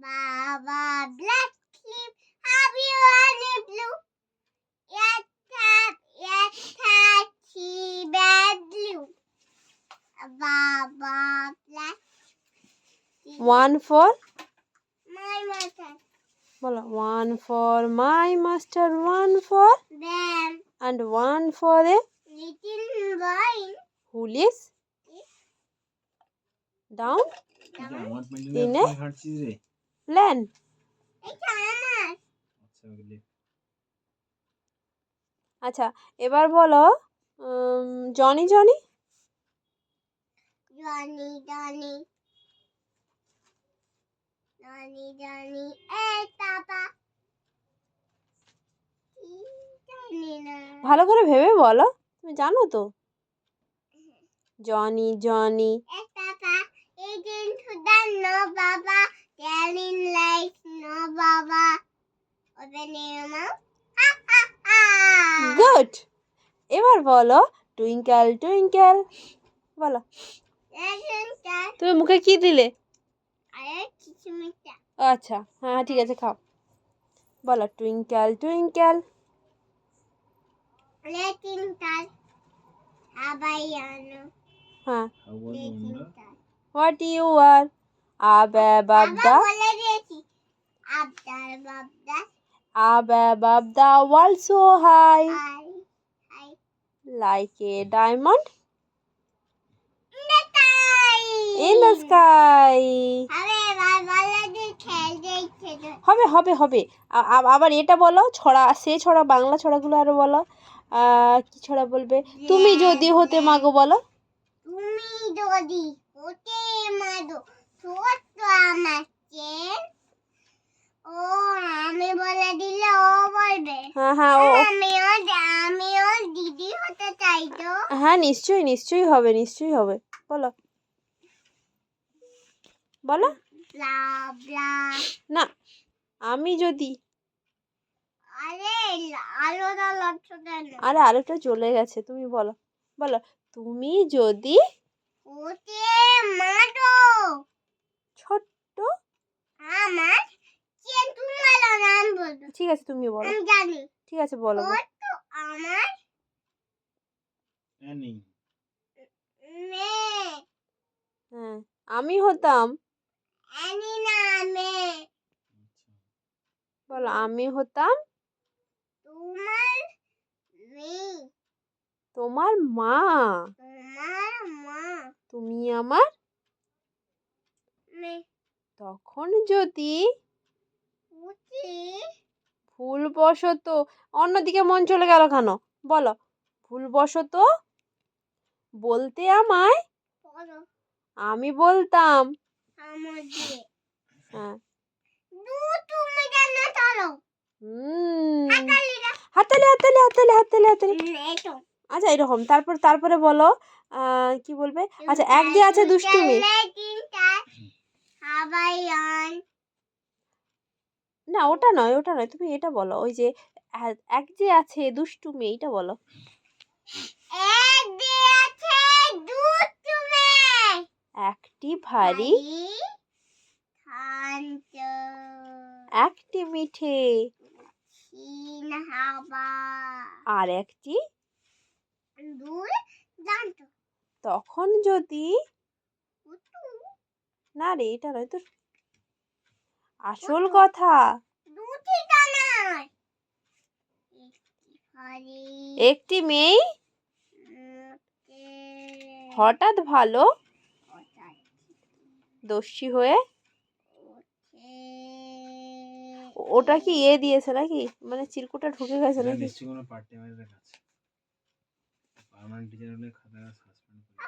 Baba black sheep, have you any blue? Yes, she bad blue. Baba black sheep. One for My mother. বলো one for my master, one for Them. and one for a Little boy. who lives down in a lane. এটা আমার। আচ্ছা এবার বলো Johnny Johnny Johnny, Johnny. Johnny, Johnny. Hey, Papa. জানি না। ভালো করে ভেবে বলো তুমি জানো তো Johnny Johnny Hey, Papa. Eating to the no, Baba. Telling lies, no, Baba. Open your mouth. Ha, ha, ha. Good এবার বলো টুইঙ্কেল টুইঙ্কেল বলো তুমি মুখে কি দিলে আরে কিছু মিটা। আচ্ছা হ্যাঁ ঠিক আছে খাও বলো twinkle twinkle Letting touch. Habayano. হ্যাঁ Letting touch. What you are আবাবাবদা বলে দিয়েছি। আবদার বাবদা। আবাবাবদা world so high high high like a diamond নেতাই ইন দ্য স্কাই আরে ভাই বলে দি খেলতে ইচ্ছে তো। হবে হবে হবে আবার এটা বলো ছড়া সে ছড়া বাংলা ছড়াগুলো আরো বলো কি ছড়া বলবে তুমি যদি হতে মাগো বলো তুমি যদি হতে মাগো ছোট্ট আমার চেন ও আমি বলে দিলে ও বলবে হ্যাঁ হ্যাঁ ও আমিও দিদি হতে চাই তো। হ্যাঁ নিশ্চয়ই নিশ্চয়ই হবে বলো বলো ব্লা ব্লা না আমি যদি আরে আলোটা লক্ষ কেন আরে আরেকটা চলে গেছে তুমি বলো বলো তুমি যদি হতে মাগো ছোট্ট আমার চেন তোমার নাম বলো। ঠিক আছে তুমি বলো আমি জানি ঠিক আছে বলো ছোট্ট আমার মেয়ে হ্যাঁ আমি হতাম অ্যানি না মেয়ে বলো আমি হতাম তোমার মেয়ে তোমার মা তোমার মা তুমি আমার মেয়ে তখন যদি উঠি ভুলবশত অন্যদিকে মন চলে গেল কেন বলো ভুলবশত বলতে আমায় বলো আমি বলতাম আমার দিয়ে হ্যাঁ তুমি কেন চলো হাততালি হাততালি হাততালি হাততালি হাততালি এটো আচ্ছা এরকম তারপরে বলো কি বলবে আচ্ছা এক যে আছে দুষ্টুমি না ওটা নয় তুমি এটা বলো ওই যে এক যে আছে দুষ্টুমি এটা বলো একটি ভারী একটি মিঠে আর একটি তখন যদি না রে এটা নয় তো আসল কথা একটি মেয়ে হঠাৎ ভালো দস্যি হয়ে ওটা কি দিয়েছে নাকি মানে চিরকুটা ঢুকে গেছে নাকি নিশ্চয়ই কোনো পার্ট টাইমারের কাছে পার্মানেন্ট টিচার হলে খাতা সাসপেন্ড করে